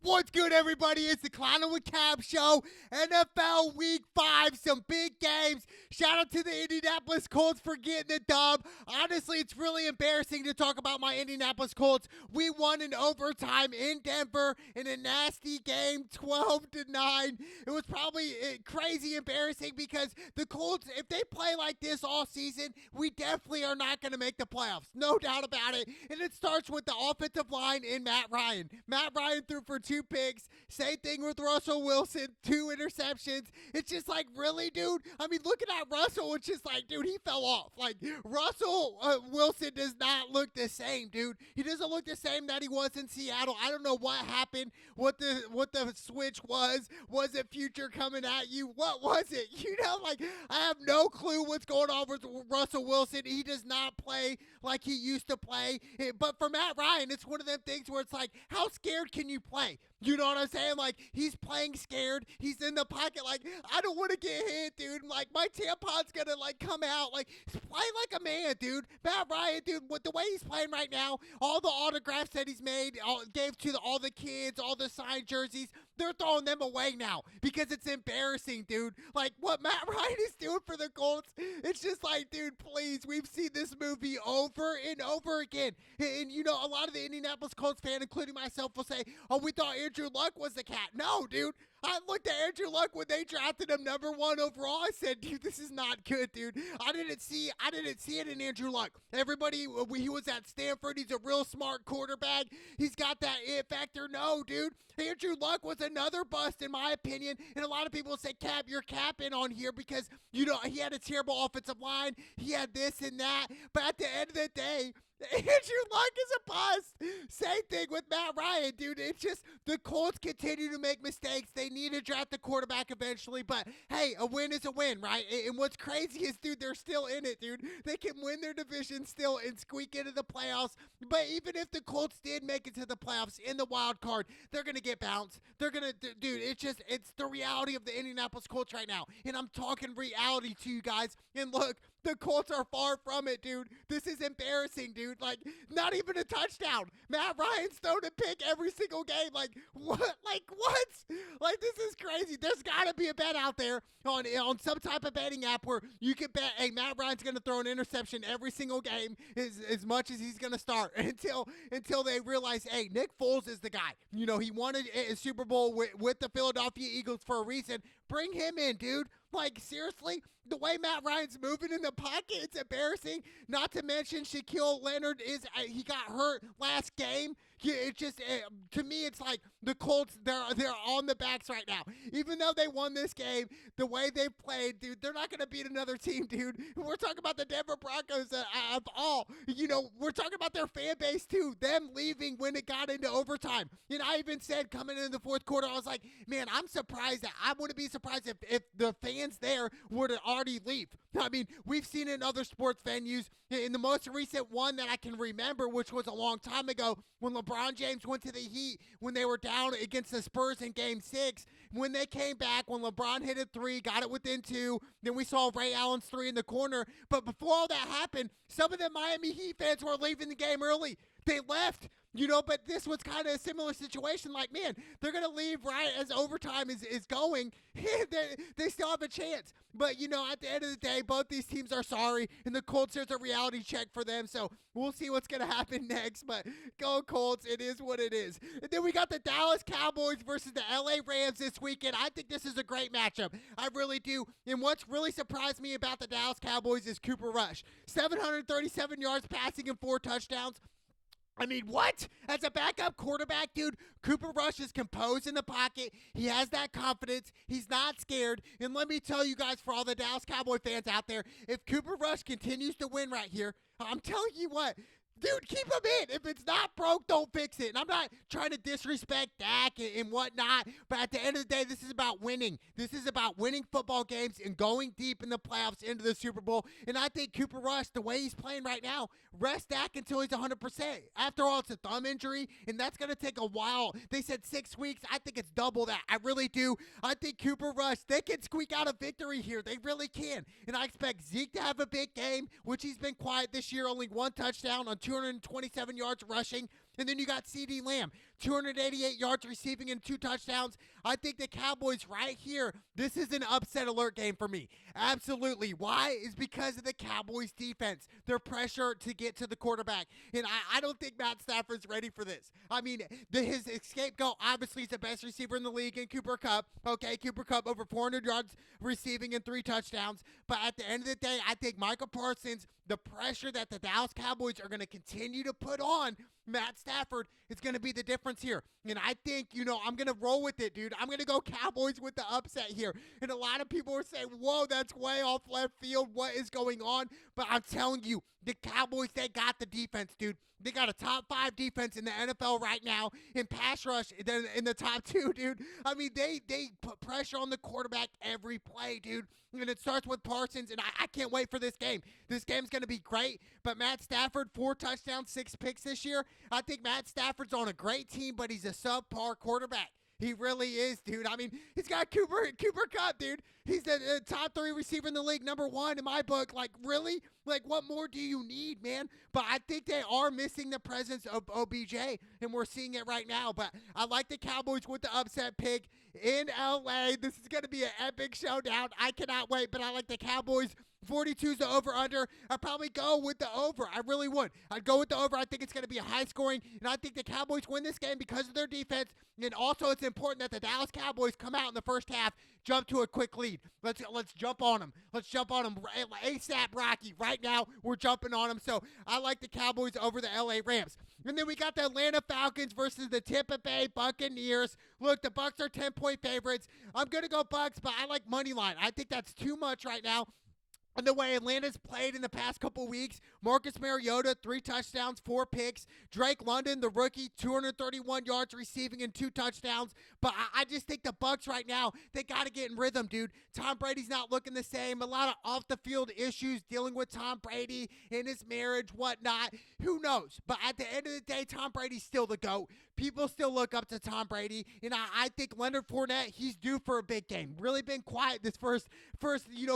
What's good, everybody? It's the Clown with Cab Show. NFL Week 5, some big games. Shout out to the Indianapolis Colts for getting the dub. Honestly, it's really embarrassing to talk about my Indianapolis Colts. We won in overtime in Denver in a nasty game, 12-9. It was probably crazy embarrassing because the Colts, if they play like this all season, we definitely are not going to make the playoffs. No doubt about it. And it starts with the offensive line in Matt Ryan. Matt Ryan threw for 2 picks. Same thing with Russell Wilson, 2 interceptions. It's just like, really, dude? I mean, looking at Russell, it's just like, dude, he fell off. Like, Russell Wilson does not look the same, dude. He doesn't look the same that he was in Seattle. I don't know what happened, what the switch was. Was it future coming at you? What was it? You know, like, I have no clue what's going on with Russell Wilson. He does not play like he used to play. But for Matt Ryan, it's one of them things where it's like, how scared can you play? You know what I'm saying? Like, he's playing scared. He's in the pocket. Like, I don't want to get hit, dude. Like, my tampon's going to, like, come out. Like, play like a man, dude. Matt Ryan, dude, with the way he's playing right now, all the autographs that he's made, gave to all the kids, all the signed jerseys, they're throwing them away now because it's embarrassing, dude. Like, what Matt Ryan is doing for the Colts, it's just like, dude, please, we've seen this movie over and over again. And you know, a lot of the Indianapolis Colts fans, including myself, will say, oh, we thought Andrew Luck was the cat. No, dude. I looked at Andrew Luck when they drafted him number 1 overall. I said, dude, this is not good, dude. I didn't see it in Andrew Luck. Everybody, he was at Stanford. He's a real smart quarterback. He's got that it factor. No, dude. Andrew Luck was another bust, in my opinion. And a lot of people say, Cap, you're capping on here because, you know, he had a terrible offensive line. He had this and that. But at the end of the day, Andrew Luck is a bust. Same thing with Matt Ryan, dude. It's just the Colts continue to make mistakes. They need to draft the quarterback eventually, but hey, a win is a win, right? And what's crazy is, dude, they're still in it, dude. They can win their division still and squeak into the playoffs. But even if the Colts did make it to the playoffs in the wild card, they're gonna get bounced. They're gonna, dude. It's the reality of the Indianapolis Colts right now, and I'm talking reality to you guys. And look, the Colts are far from it, dude. This is embarrassing, dude. Like, not even a touchdown. Matt Ryan's thrown a pick every single game. Like, what? Like, what? Like, this is crazy. There's got to be a bet out there on some type of betting app where you can bet, hey, Matt Ryan's going to throw an interception every single game as much as he's going to start until they realize, hey, Nick Foles is the guy. You know, he won a Super Bowl with the Philadelphia Eagles for a reason. Bring him in, dude. Like, seriously, the way Matt Ryan's moving in the pocket, it's embarrassing. Not to mention Shaquille Leonard he got hurt last game. It just, to me, it's like the Colts, they're on the backs right now. Even though they won this game, the way they played, dude, they're not going to beat another team, dude. We're talking about the Denver Broncos of all. You know, we're talking about their fan base, too. Them leaving when it got into overtime. You know, I even said coming into the fourth quarter, I was like, man, I'm surprised that I wouldn't be surprised if the fans there were to already leave. I mean, we've seen it in other sports venues. In the most recent one that I can remember, which was a long time ago, when LeBron James went to the Heat, when they were down against the Spurs in Game 6, when they came back, when LeBron hit a 3, got it within 2, then we saw Ray Allen's 3 in the corner. But before all that happened, some of the Miami Heat fans were leaving the game early. They left. You know, but this was kind of a similar situation. Like, man, they're going to leave right as overtime is going. they still have a chance. But, you know, at the end of the day, both these teams are sorry. And the Colts, there's a reality check for them. So we'll see what's going to happen next. But go Colts. It is what it is. And then we got the Dallas Cowboys versus the LA Rams this weekend. I think this is a great matchup. I really do. And what's really surprised me about the Dallas Cowboys is Cooper Rush. 737 yards passing and 4 touchdowns. I mean, what? As a backup quarterback, dude, Cooper Rush is composed in the pocket. He has that confidence. He's not scared. And let me tell you guys, for all the Dallas Cowboy fans out there, if Cooper Rush continues to win right here, I'm telling you what, dude, keep him in. If it's not broke, don't fix it. And I'm not trying to disrespect Dak and whatnot, but at the end of the day, this is about winning. This is about winning football games and going deep in the playoffs into the Super Bowl. And I think Cooper Rush, the way he's playing right now, rest Dak until he's 100%. After all, it's a thumb injury, and that's going to take a while. They said 6 weeks. I think it's double that. I really do. I think Cooper Rush, they can squeak out a victory here. They really can. And I expect Zeke to have a big game, which he's been quiet this year, only 1 touchdown on 227 yards rushing. And then you got CD Lamb, 288 yards receiving and 2 touchdowns. I think the Cowboys right here, this is an upset alert game for me. Absolutely. Why? Is because of the Cowboys defense. Their pressure to get to the quarterback. And I don't think Matt Stafford's ready for this. I mean, his scapegoat obviously is the best receiver in the league in Cooper Kupp. Okay, Cooper Kupp over 400 yards receiving and 3 touchdowns. But at the end of the day, I think Micah Parsons, the pressure that the Dallas Cowboys are going to continue to put on Matt Stafford is going to be the difference here. And I think, I'm going to roll with it, dude. I'm going to go Cowboys with the upset here. And a lot of people are saying, whoa, that's way off left field. What is going on? But I'm telling you, the Cowboys, they got the defense, dude. They got a top 5 defense in the NFL right now. In pass rush, in the top 2, dude. I mean, they put pressure on the quarterback every play, dude. And it starts with Parsons, and I can't wait for this game. This game's going to be great. But Matt Stafford, 4 touchdowns, 6 picks this year. I think Matt Stafford's on a great team, but he's a subpar quarterback. He really is, dude. I mean, he's got Cooper Kupp, dude. He's the top 3 receiver in the league, number 1 in my book. Like, really? Like, what more do you need, man? But I think they are missing the presence of OBJ, and we're seeing it right now. But I like the Cowboys with the upset pick in L.A. This is going to be an epic showdown. I cannot wait, but I like the Cowboys. 42 is the over-under. I'd probably go with the over. I really would. I'd go with the over. I think it's going to be a high scoring, and I think the Cowboys win this game because of their defense. And also, it's important that the Dallas Cowboys come out in the first half, jump to a quick lead. Let's jump on them. Let's jump on them ASAP, Rocky. Right now, we're jumping on them. So I like the Cowboys over the LA Rams. And then we got the Atlanta Falcons versus the Tampa Bay Buccaneers. Look, the Bucs are 10-point favorites. I'm going to go Bucs, but I like money line. I think that's too much right now. And the way Atlanta's played in the past couple weeks, Marcus Mariota, 3 touchdowns, 4 picks. Drake London, the rookie, 231 yards receiving and 2 touchdowns. But I just think the Bucs right now, they got to get in rhythm, dude. Tom Brady's not looking the same. A lot of off-the-field issues dealing with Tom Brady in his marriage, whatnot. Who knows? But at the end of the day, Tom Brady's still the GOAT. People still look up to Tom Brady. And I think Leonard Fournette, he's due for a big game. Really been quiet this first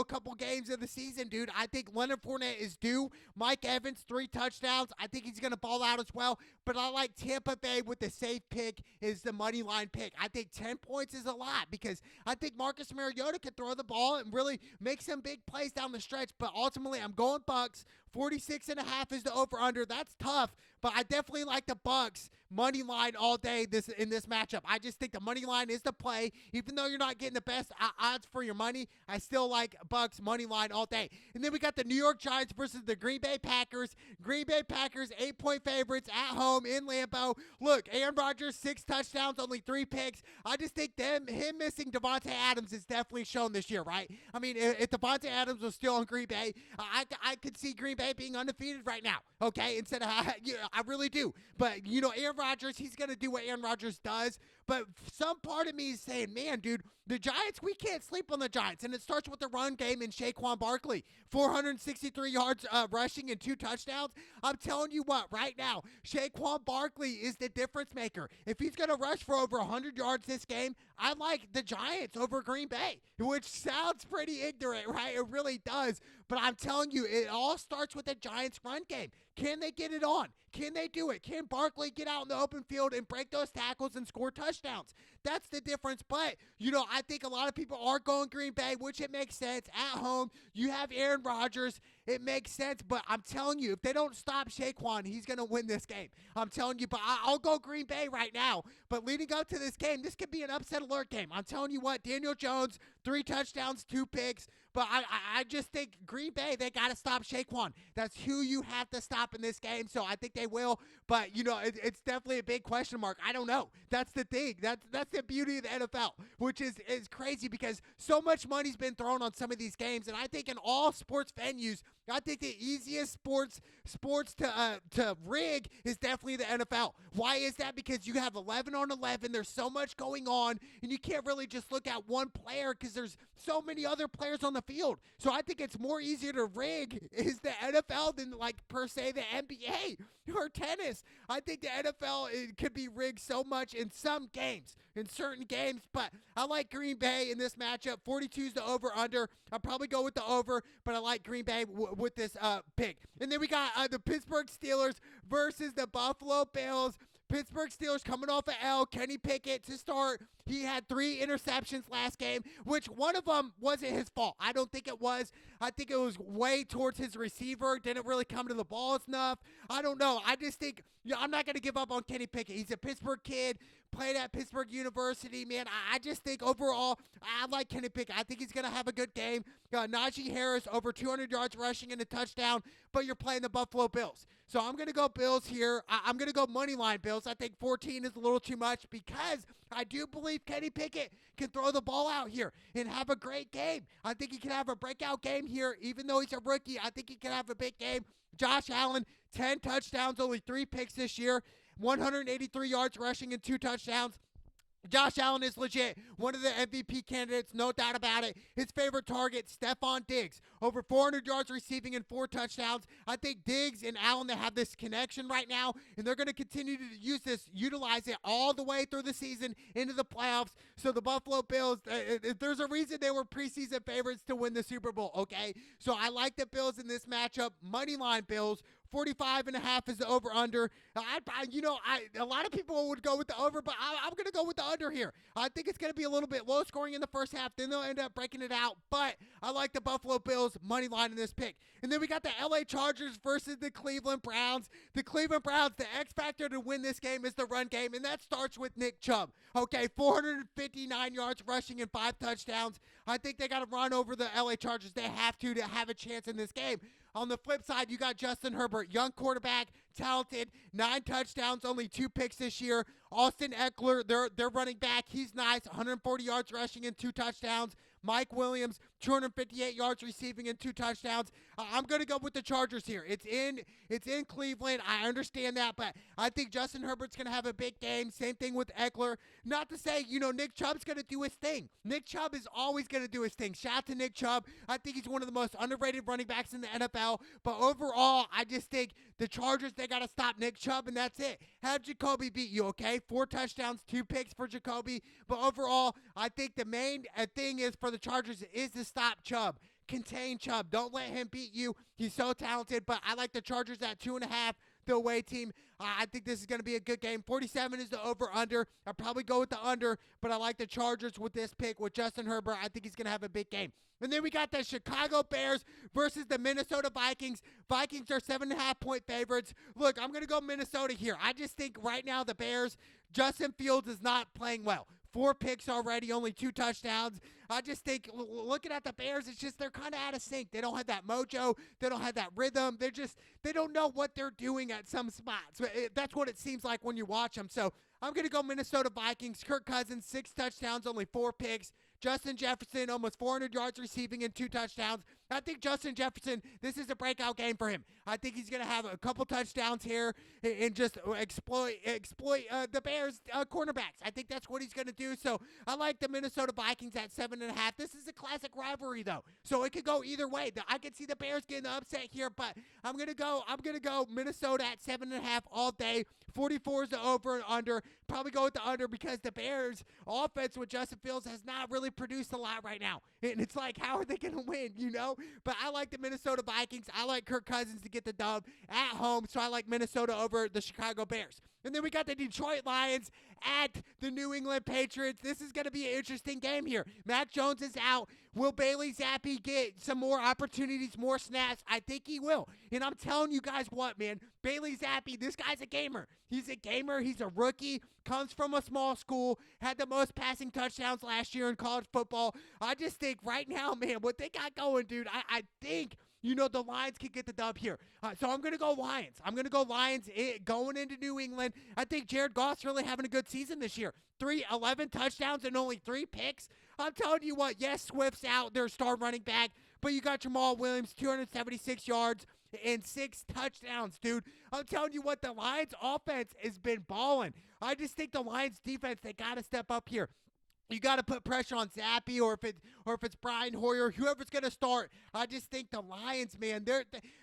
couple games of the season, dude. I think Leonard Fournette is due. Mike Evans, 3 touchdowns. I think he's going to ball out as well. But I like Tampa Bay with the safe pick is the money line pick. I think 10 points is a lot because I think Marcus Mariota could throw the ball and really make some big plays down the stretch. But ultimately, I'm going Bucs. 46.5 is the over-under. That's tough, but I definitely like the Bucs money line all day in this matchup. I just think the money line is the play. Even though you're not getting the best odds for your money, I still like Bucs money line all day. And then we got the New York Giants versus the Green Bay Packers. Green Bay Packers, 8-point favorites at home in Lambeau. Look, Aaron Rodgers, 6 touchdowns, only 3 picks. I just think him missing Devontae Adams is definitely shown this year, right? I mean, if Devontae Adams was still on Green Bay, I could see Green Bay being undefeated right now, okay? Instead of, I really do. But, Aaron Rodgers, he's going to do what Aaron Rodgers does. But some part of me is saying, man, dude, the Giants, we can't sleep on the Giants. And it starts with the run game and Saquon Barkley. 463 yards rushing and 2 touchdowns. I'm telling you what, right now, Saquon Barkley is the difference maker. If he's going to rush for over 100 yards this game, I like the Giants over Green Bay, which sounds pretty ignorant, right? It really does. But I'm telling you, it all starts with the Giants' run game. Can they get it on? Can they do it? Can Barkley get out in the open field and break those tackles and score touchdowns? That's the difference. But, I think a lot of people are going Green Bay, which it makes sense. At home, you have Aaron Rodgers. It makes sense. But I'm telling you, if they don't stop Saquon, he's going to win this game. I'm telling you, but I'll go Green Bay right now. But leading up to this game, this could be an upset alert game. I'm telling you what, Daniel Jones, 3 touchdowns, 2 picks. But I just think Green Bay, they got to stop Saquon. That's who you have to stop in this game. So I think they will. But, it's definitely a big question mark. I don't know. That's the thing. That's the beauty of the NFL, which is crazy because so much money's been thrown on some of these games. And I think in all sports venues, I think the easiest sports to rig is definitely the NFL. Why is that? Because you have 11 on 11. There's so much going on, and you can't really just look at one player because there's so many other players on the field. So I think it's more easier to rig is the NFL than per se the NBA or tennis. I think the NFL could be rigged so much in some games, in certain games. But I like Green Bay in this matchup. 42 is the over/under. I'll probably go with the over, but I like Green Bay with this pick. And then we got the Pittsburgh Steelers versus the Buffalo Bills. Pittsburgh Steelers coming off an L. Kenny Pickett to start. He had 3 interceptions last game, which one of them wasn't his fault. I don't think it was. I think it was way towards his receiver. Didn't really come to the ball enough. I don't know. I just think I'm not going to give up on Kenny Pickett. He's a Pittsburgh kid, played at Pittsburgh University, man. I just think overall, I like Kenny Pickett. I think he's going to have a good game. Najee Harris over 200 yards rushing and a touchdown, but you're playing the Buffalo Bills. So I'm going to go Bills here. I'm going to go money line Bills. I think 14 is a little too much because I do believe Kenny Pickett can throw the ball out here and have a great game. I think he can have a breakout game here, even though he's a rookie. I think he can have a big game. Josh Allen, 10 touchdowns, only 3 picks this year, 183 yards rushing and 2 touchdowns. Josh Allen is legit. One of the MVP candidates, no doubt about it. His favorite target, Stephon Diggs. Over 400 yards receiving and 4 touchdowns. I think Diggs and Allen, they have this connection right now, and they're going to continue to utilize it all the way through the season into the playoffs. So the Buffalo Bills, there's a reason they were preseason favorites to win the Super Bowl, okay? So I like the Bills in this matchup. Moneyline Bills. 45.5 is the over-under. A lot of people would go with the over, but I'm going to go with the under here. I think it's going to be a little bit low scoring in the first half. Then they'll end up breaking it out. But I like the Buffalo Bills money line in this pick. And then we got the LA Chargers versus the Cleveland Browns. The Cleveland Browns, the X factor to win this game is the run game, and that starts with Nick Chubb. Okay, 459 yards rushing and 5 touchdowns. I think they got to run over the LA Chargers. They have to have a chance in this game. On the flip side, you got Justin Herbert, young quarterback, talented, 9 touchdowns, only 2 picks this year. Austin Eckler, their running back, he's nice, 140 yards rushing and 2 touchdowns. Mike Williams, 258 yards receiving and 2 touchdowns. I'm going to go with the Chargers here. It's in Cleveland. I understand that, but I think Justin Herbert's going to have a big game. Same thing with Eckler. Not to say, Nick Chubb's going to do his thing. Nick Chubb is always going to do his thing. Shout out to Nick Chubb. I think he's one of the most underrated running backs in the NFL, but overall, I just think the Chargers, they got to stop Nick Chubb, and that's it. Have Jacoby beat you, okay? 4 touchdowns, 2 picks for Jacoby, but overall, I think the main thing is for the Chargers is to stop Chubb. Contain Chubb. Don't let him beat you. He's so talented, but I like the Chargers at 2.5, the away team. I think this is going to be a good game. 47 is the over-under. I'll probably go with the under, but I like the Chargers with this pick with Justin Herbert. I think he's going to have a big game. And then we got the Chicago Bears versus the Minnesota Vikings. Vikings are 7.5-point favorites. Look, I'm going to go Minnesota here. I just think right now the Bears, Justin Fields is not playing well. 4 picks already, only 2 touchdowns. I just think, looking at the Bears, it's just they're kind of out of sync. They don't have that mojo. They don't have that rhythm. They don't know what they're doing at some spots. That's what it seems like when you watch them. So I'm going to go Minnesota Vikings. Kirk Cousins, 6 touchdowns, only 4 picks. Justin Jefferson, almost 400 yards receiving and 2 touchdowns. I think Justin Jefferson, this is a breakout game for him. I think he's going to have a couple touchdowns here and just exploit the Bears cornerbacks. I think that's what he's going to do. So I like the Minnesota Vikings at 7.5. This is a classic rivalry, though. So it could go either way. I could see the Bears getting the upset here, but I'm going to go Minnesota at 7.5 all day. 44 is the over and under. Probably go with the under because the Bears offense with Justin Fields has not really produced a lot right now. And it's like, how are they going to win, But I like the Minnesota Vikings. I like Kirk Cousins to get the dub at home, so I like Minnesota over the Chicago Bears. And then we got the Detroit Lions at the New England Patriots. This is going to be an interesting game here. Mac Jones is out. Will Bailey Zappi get some more opportunities, more snaps? I think he will. And I'm telling you guys what, man. Bailey Zappi, this guy's a gamer. He's a gamer. He's a rookie. Comes from a small school. Had the most passing touchdowns last year in college football. I just think right now, man, what they got going, dude, I think the Lions can get the dub here. So I'm going to go Lions. Going into New England. I think Jared Goff's really having a good season this year. 11 touchdowns and only 3 picks. I'm telling you what, yes, Swift's out, their star running back, but you got Jamal Williams, 276 yards and 6 touchdowns, dude. I'm telling you what, the Lions offense has been balling. I just think the Lions defense, they got to step up here. You got to put pressure on Zappi or if it's Brian Hoyer, whoever's going to start. I just think the Lions, man,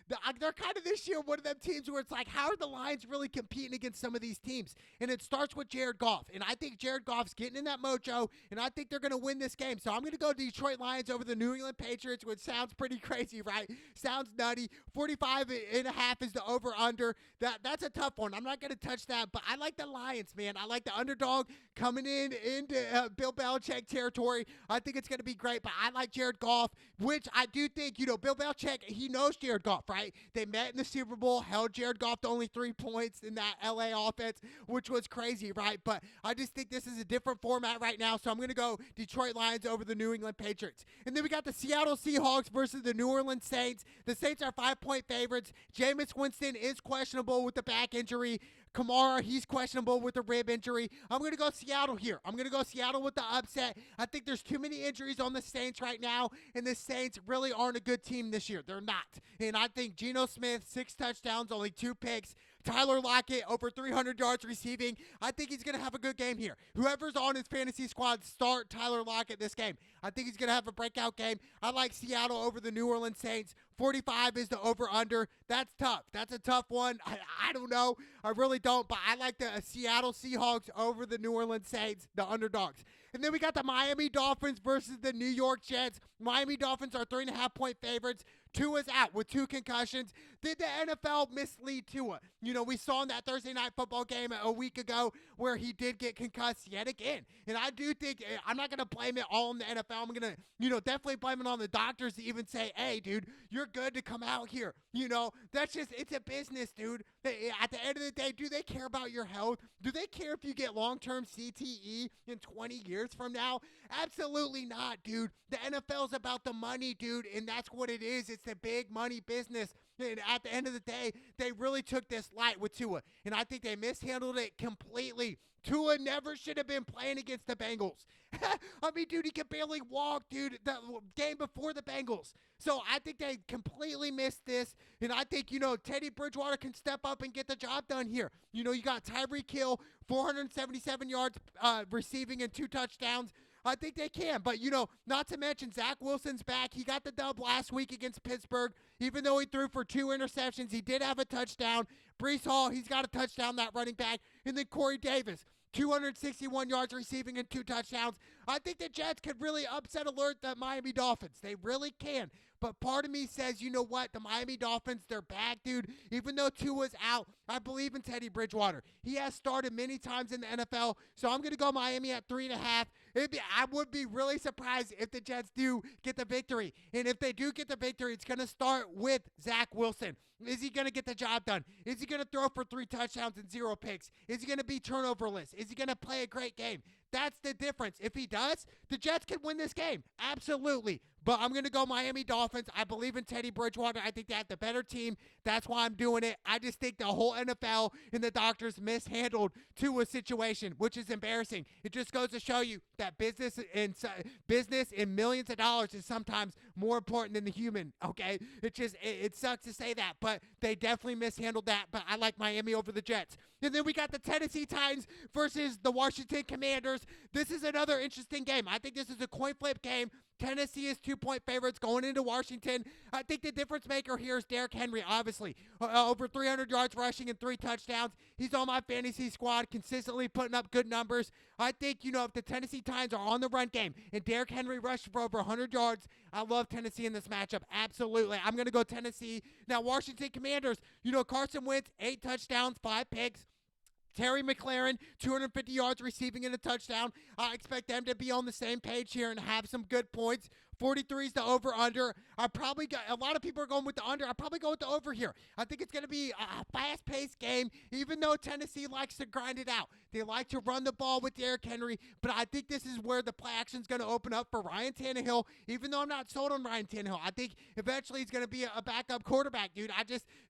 they're kind of this year one of them teams where it's like, how are the Lions really competing against some of these teams? And it starts with Jared Goff. And I think Jared Goff's getting in that mojo, and I think they're going to win this game. So I'm going to go Detroit Lions over the New England Patriots, which sounds pretty crazy, right? Sounds nutty. 45.5 is the over-under. That's a tough one. I'm not going to touch that, but I like the Lions, man. I like the underdog coming into Bill Belichick territory. I think it's going to be great, but I like Jared Goff, which I do think, Bill Belichick, he knows Jared Goff, right? They met in the Super Bowl, held Jared Goff to only 3 points in that LA offense, which was crazy, right? But I just think this is a different format right now, so I'm going to go Detroit Lions over the New England Patriots. And then we got the Seattle Seahawks versus the New Orleans Saints. The Saints are 5-point favorites. Jameis Winston is questionable with the back injury. Kamara, he's questionable with a rib injury. I'm going to go Seattle here. I'm going to go Seattle with the upset. I think there's too many injuries on the Saints right now, and the Saints really aren't a good team this year. They're not. And I think Geno Smith, 6 touchdowns, only 2 picks. Tyler Lockett, over 300 yards receiving. I think he's going to have a good game here. Whoever's on his fantasy squad, start Tyler Lockett this game. I think he's going to have a breakout game. I like Seattle over the New Orleans Saints. 45 is the over-under. That's tough. That's a tough one. I don't know. I really don't, but I like the Seattle Seahawks over the New Orleans Saints, the underdogs. And then we got the Miami Dolphins versus the New York Jets. Miami Dolphins are 3.5-point favorites. Tua's out with 2 concussions. Did the NFL mislead Tua? We saw in that Thursday night football game a week ago where he did get concussed yet again. And I do think, I'm not going to blame it all on the NFL. I'm going to, definitely blame it on the doctors to even say, hey, dude, you're good to come out here. That's just, it's a business, dude. At the end of the day, do they care about your health? Do they care if you get long-term CTE in 20 years from now? Absolutely not, dude. The NFL's about the money, dude, and that's what it is. It's the big money business. And at the end of the day, they really took this light with Tua, and I think they mishandled it completely. Tua never should have been playing against the Bengals. I mean, dude, he could barely walk, dude, the game before the Bengals. So I think they completely missed this, and I think, Teddy Bridgewater can step up and get the job done here. You got Tyreek Hill, 477 yards receiving and 2 touchdowns. I think they can, but, not to mention Zach Wilson's back. He got the dub last week against Pittsburgh. Even though he threw for 2 interceptions, he did have a touchdown. Breece Hall, he's got a touchdown, that running back. And then Corey Davis, 261 yards receiving and 2 touchdowns. I think the Jets could really upset alert the Miami Dolphins. They really can. But part of me says, you know what? The Miami Dolphins, they're back, dude. Even though Tua's out, I believe in Teddy Bridgewater. He has started many times in the NFL, so I'm going to go Miami at 3.5. I would be really surprised if the Jets do get the victory. And if they do get the victory, it's going to start with Zach Wilson. Is he going to get the job done? Is he going to throw for 3 touchdowns and 0 picks? Is he going to be turnoverless? Is he going to play a great game? That's the difference. If he does, the Jets can win this game. Absolutely. But I'm going to go Miami Dolphins. I believe in Teddy Bridgewater. I think they have the better team. That's why I'm doing it. I just think the whole NFL and the doctors mishandled Tua's situation, which is embarrassing. It just goes to show you that business and millions of dollars is sometimes more important than the human, okay? It sucks to say that, but they definitely mishandled that. But I like Miami over the Jets. And then we got the Tennessee Titans versus the Washington Commanders. This is another interesting game. I think this is a coin flip game. Tennessee is 2-point favorites going into Washington. I think the difference maker here is Derrick Henry, obviously. Over 300 yards rushing and 3 touchdowns. He's on my fantasy squad, consistently putting up good numbers. I think, if the Tennessee Titans are on the run game and Derrick Henry rushed for over 100 yards, I love Tennessee in this matchup. Absolutely. I'm going to go Tennessee. Now, Washington Commanders, Carson Wentz, 8 touchdowns, 5 picks. Terry McLaurin, 250 yards receiving and a touchdown. I expect them to be on the same page here and have some good points. 43 is the over-under. A lot of people are going with the under. I'll probably go with the over here. I think it's going to be a fast-paced game, even though Tennessee likes to grind it out. They like to run the ball with Derrick Henry, but I think this is where the play action is going to open up for Ryan Tannehill, even though I'm not sold on Ryan Tannehill. I think eventually he's going to be a backup quarterback, dude.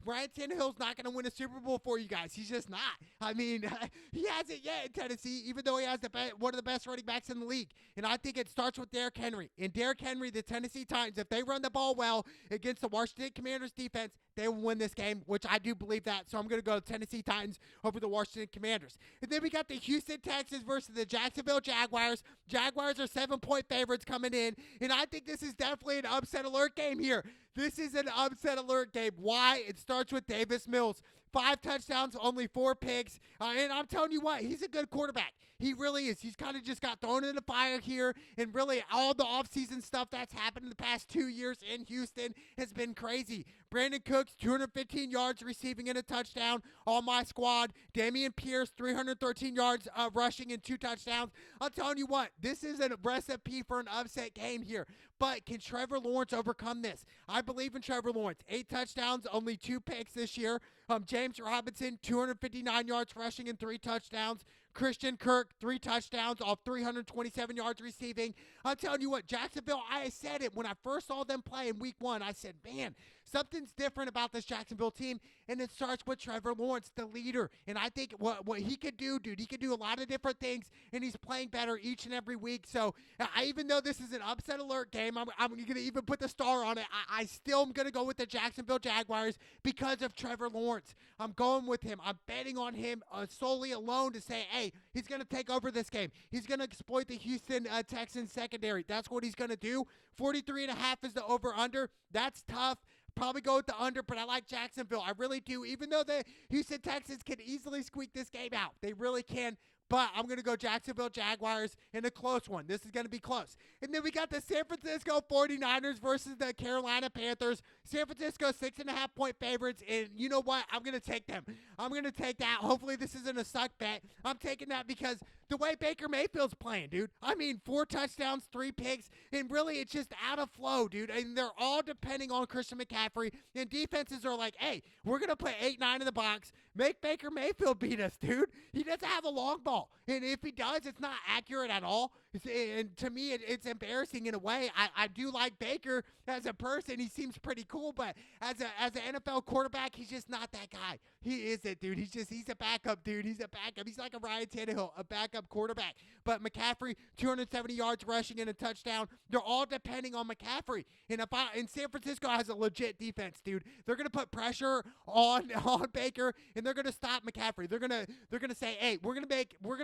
Ryan Tannehill's not going to win a Super Bowl for you guys. He's just not. I mean, he hasn't yet in Tennessee, even though he has one of the best running backs in the league. And I think it starts with Derrick Henry. And Derrick Henry, the Tennessee Titans, if they run the ball well against the Washington Commanders defense, they will win this game, which I do believe that. So I'm going to go Tennessee Titans over the Washington Commanders. And then we got the Houston Texans versus the Jacksonville Jaguars. Jaguars are 7-point favorites coming in, and I think this is definitely an upset alert game here. This is an upset alert game. Why? It starts with Davis Mills. 5 touchdowns, only 4 picks. And I'm telling you what, he's a good quarterback. He really is. He's kind of just got thrown in the fire here. And really, all the offseason stuff that's happened in the past 2 years in Houston has been crazy. Brandon Cooks, 215 yards receiving and a touchdown on my squad. Damian Pierce, 313 yards rushing and 2 touchdowns. I'm telling you what, this is a recipe for an upset game here. But can Trevor Lawrence overcome this? I believe in Trevor Lawrence. 8 touchdowns, only 2 picks this year. James Robinson, 259 yards rushing and 3 touchdowns. Christian Kirk, 3 touchdowns off 327 yards receiving. I'm telling you what, Jacksonville, I said it when I first saw them play in week 1. I said, man, something's different about this Jacksonville team, and it starts with Trevor Lawrence, the leader. And I think what he could do, dude, he could do a lot of different things, and he's playing better each and every week. So even though this is an upset alert game, I'm going to even put the star on it. I still am going to go with the Jacksonville Jaguars because of Trevor Lawrence. I'm going with him. I'm betting on him solely alone to say, hey, he's going to take over this game. He's going to exploit the Houston Texans secondary. That's what he's going to do. 43.5 is the over-under. That's tough. Probably go with the under, but I like Jacksonville. I really do. Even though the Houston Texans can easily squeak this game out. They really can. But I'm going to go Jacksonville Jaguars in a close one. This is going to be close. And then we got the San Francisco 49ers versus the Carolina Panthers. San Francisco 6.5-point favorites. And you know what? I'm going to take them. I'm going to take that. Hopefully this isn't a suck bet. I'm taking that because the way Baker Mayfield's playing, dude. I mean, 4 touchdowns, 3 picks. And really, it's just out of flow, dude. And they're all depending on Christian McCaffrey. And defenses are like, hey, we're going to put 8-9 in the box. Make Baker Mayfield beat us, dude. He doesn't have a long ball. And if he does, it's not accurate at all. And to me, it's embarrassing in a way. I do like Baker as a person. He seems pretty cool, but as an NFL quarterback, he's just not that guy. He isn't, dude. He's a backup, dude. He's a backup. He's like a Ryan Tannehill, a backup quarterback. But McCaffrey, 270 yards rushing and a touchdown. They're all depending on McCaffrey. And San Francisco has a legit defense, dude. They're gonna put pressure on Baker, and they're gonna stop McCaffrey. They're gonna say, hey, we're gonna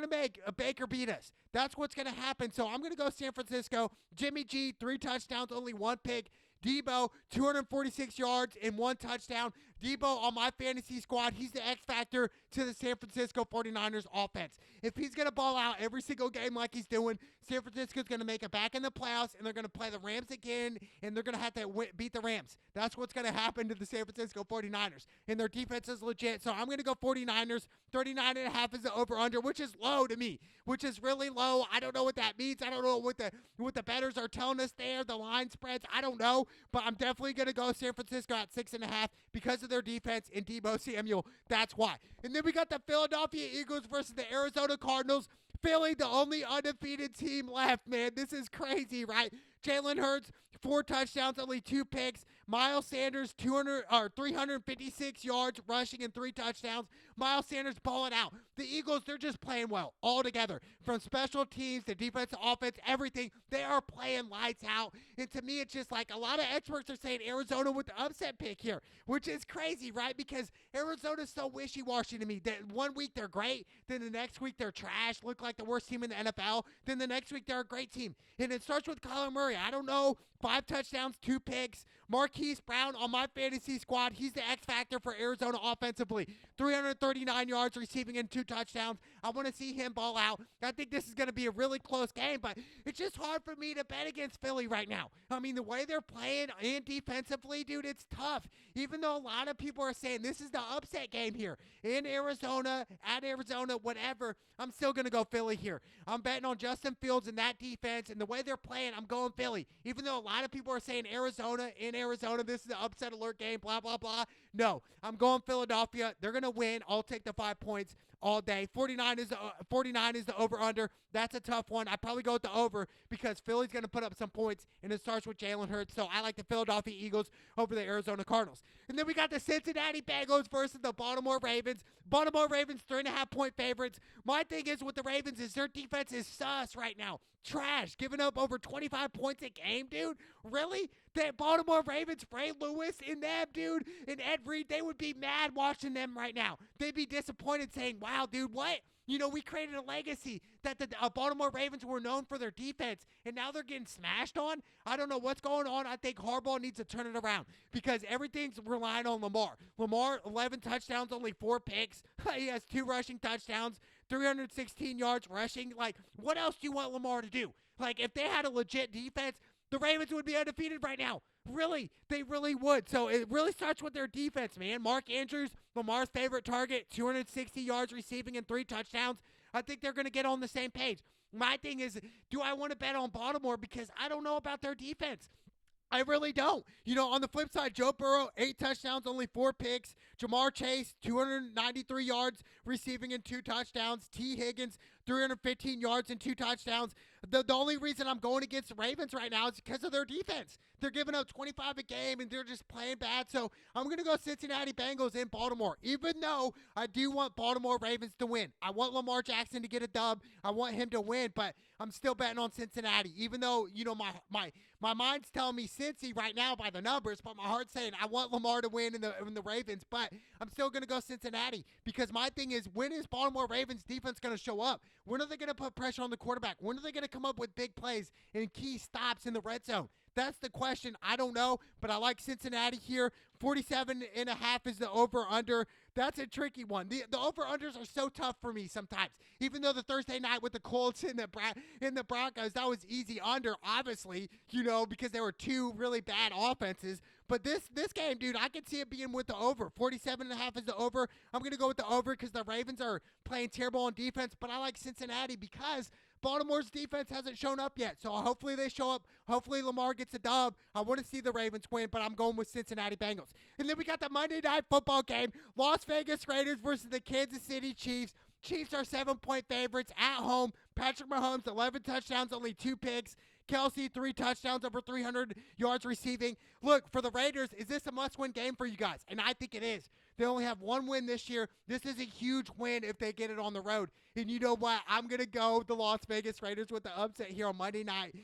make a Baker beat us. That's what's gonna happen. So I'm gonna go San Francisco. Jimmy G, 3 touchdowns, only 1 pick. Debo, 246 yards and 1 touchdown. Debo on my fantasy squad, he's the X factor to the San Francisco 49ers offense. If he's going to ball out every single game like he's doing, San Francisco's going to make it back in the playoffs, and they're going to play the Rams again, and they're going to have to beat the Rams. That's what's going to happen to the San Francisco 49ers. And their defense is legit, so I'm going to go 49ers. 39.5 is the over-under, which is low to me, which is really low. I don't know what that means. I don't know what the bettors are telling us there, the line spreads. I don't know, but I'm definitely going to go San Francisco at 6.5 because of their defense and Deebo Samuel. That's why. And then we got the Philadelphia Eagles versus the Arizona Cardinals. Philly, the only undefeated team left, man. This is crazy, right? Jalen Hurts, 4 touchdowns, only 2 picks. Miles Sanders, 356 yards rushing and 3 touchdowns. Miles Sanders balling out. The Eagles, they're just playing well all together. From special teams to defense, offense, everything. They are playing lights out. And to me, it's just like a lot of experts are saying Arizona with the upset pick here, which is crazy, right? Because Arizona's so wishy-washy to me. That one week they're great, then the next week they're trash, look like the worst team in the NFL. Then the next week they're a great team. And it starts with Kyler Murray. I don't know. 5 touchdowns, 2 picks. Marquise Brown on my fantasy squad. He's the X factor for Arizona offensively. 339 yards receiving and 2 touchdowns. I want to see him ball out. I think this is going to be a really close game, but it's just hard for me to bet against Philly right now. I mean, the way they're playing and defensively, dude, it's tough. Even though a lot of people are saying this is the upset game here in Arizona, at Arizona, whatever, I'm still going to go Philly here. I'm betting on Justin Fields and that defense, and the way they're playing, I'm going Philly. Even though a lot of people are saying Arizona, in Arizona, this is an upset alert game, blah, blah, blah. No, I'm going Philadelphia. They're going to win. I'll take the 5 points all day. 49 is the over-under. That's a tough one. I probably go with the over because Philly's going to put up some points, and it starts with Jalen Hurts. So I like the Philadelphia Eagles over the Arizona Cardinals. And then we got the Cincinnati Bengals versus the Baltimore Ravens. Baltimore Ravens, 3.5-point favorites. My thing is with the Ravens is their defense is sus right now. trash, giving up over 25 points a game, dude. Really? The Baltimore Ravens, Ray Lewis and them, dude, and Ed Reed, they would be mad watching them right now. They'd be disappointed saying, wow, dude, what? You know, we created a legacy that the Baltimore Ravens were known for their defense, and now they're getting smashed on. I don't know what's going on. I think Harbaugh needs to turn it around because everything's relying on Lamar. Lamar, 11 touchdowns, only 4 picks. He has 2 rushing touchdowns, 316 yards rushing. Like, what else do you want Lamar to do? Like, if they had a legit defense, the Ravens would be undefeated right now. Really, they really would. So it really starts with their defense, man. Mark Andrews, Lamar's favorite target, 260 yards receiving and 3 touchdowns. I think they're going to get on the same page. My thing is, do I want to bet on Baltimore? Because I don't know about their defense. I really don't. You know, on the flip side, Joe Burrow, 8 touchdowns, only 4 picks. Jamar Chase, 293 yards receiving and 2 touchdowns. T. Higgins, 315 yards and 2 touchdowns. The only reason I'm going against the Ravens right now is because of their defense. They're giving up 25 a game, and they're just playing bad. So I'm going to go Cincinnati Bengals in Baltimore, even though I do want Baltimore Ravens to win. I want Lamar Jackson to get a dub. I want him to win, but I'm still betting on Cincinnati, even though, you know, my mind's telling me Cincy right now by the numbers, but my heart's saying I want Lamar to win in the Ravens, but I'm still going to go Cincinnati because my thing is, when is Baltimore Ravens defense going to show up? When are they going to put pressure on the quarterback? When are they going to come up with big plays and key stops in the red zone? That's the question. I don't know, but I like Cincinnati here. 47.5 is the over-under. That's a tricky one. The over-unders are so tough for me sometimes. Even though the Thursday night with the Colts and the Broncos, that was easy under, obviously, you know, because there were 2 really bad offenses. But this game, dude, I can see it being with the over. 47.5 is the over. I'm going to go with the over because the Ravens are playing terrible on defense, but I like Cincinnati because Baltimore's defense hasn't shown up yet. So hopefully they show up. Hopefully Lamar gets a dub. I want to see the Ravens win, but I'm going with Cincinnati Bengals. And then we got the Monday Night Football game. Las Vegas Raiders versus the Kansas City Chiefs. Chiefs are 7-point favorites at home. Patrick Mahomes, 11 touchdowns, only 2 picks. Kelsey, 3 touchdowns, over 300 yards receiving. Look, for the Raiders, is this a must-win game for you guys? And I think it is. They only have 1 win this year. This is a huge win if they get it on the road. And you know what? I'm going to go with the Las Vegas Raiders with the upset here on Monday night.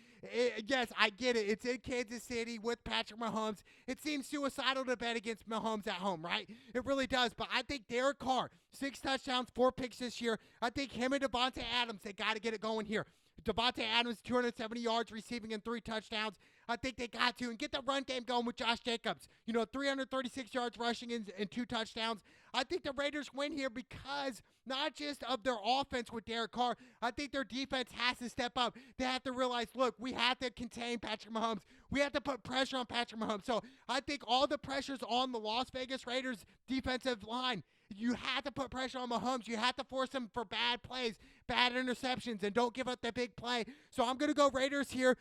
Yes, I get it. It's in Kansas City with Patrick Mahomes. It seems suicidal to bet against Mahomes at home, right? It really does. But I think Derek Carr, 6 touchdowns, 4 picks this year. I think him and Devontae Adams, they got to get it going here. Devontae Adams, 270 yards receiving and 3 touchdowns. I think they got to. And get the run game going with Josh Jacobs. You know, 336 yards rushing and 2 touchdowns. I think the Raiders win here because not just of their offense with Derek Carr. I think their defense has to step up. They have to realize, look, we have to contain Patrick Mahomes. We have to put pressure on Patrick Mahomes. So I think all the pressure's on the Las Vegas Raiders defensive line. You have to put pressure on Mahomes. You have to force him for bad plays, bad interceptions, and don't give up the big play. So I'm going to go Raiders here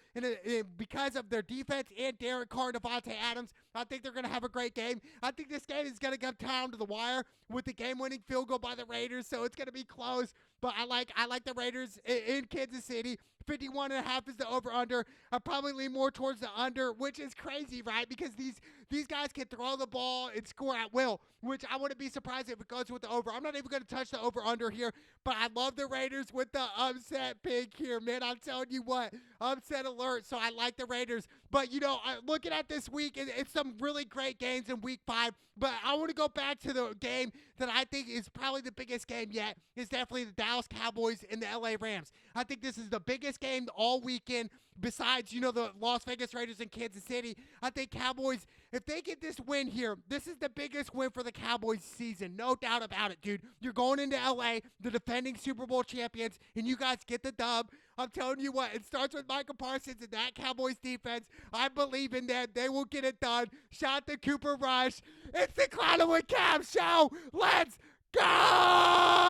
because of their defense and Derek Carr and Devontae Adams. I think they're going to have a great game. I think this game is going to come down to the wire with the game-winning field goal by the Raiders, so it's going to be close. But I like the Raiders in Kansas City. 51.5 is the over-under. I probably lean more towards the under, which is crazy, right? Because these guys can throw the ball and score at will, which I wouldn't be surprised if it goes with the over. I'm not even going to touch the over-under here, but I love the Raiders with the upset pick here, man. I'm telling you what, upset alert, so I like the Raiders. But, you know, looking at this week, it's some really great games in Week 5, but I want to go back to the game that I think is probably the biggest game yet. It's definitely the Dallas Cowboys and the LA Rams. I think this is the biggest game all weekend besides, you know, the Las Vegas Raiders and Kansas City. I think Cowboys, if they get this win here, this is the biggest win for the Cowboys season. No doubt about it, dude. You're going into LA, the defending Super Bowl champions, and you guys get the dub. I'm telling you what, it starts with Micah Parsons and that Cowboys defense. I believe in them. They will get it done. Shout to Cooper Rush. It's the Clown with Cam show. Let's go!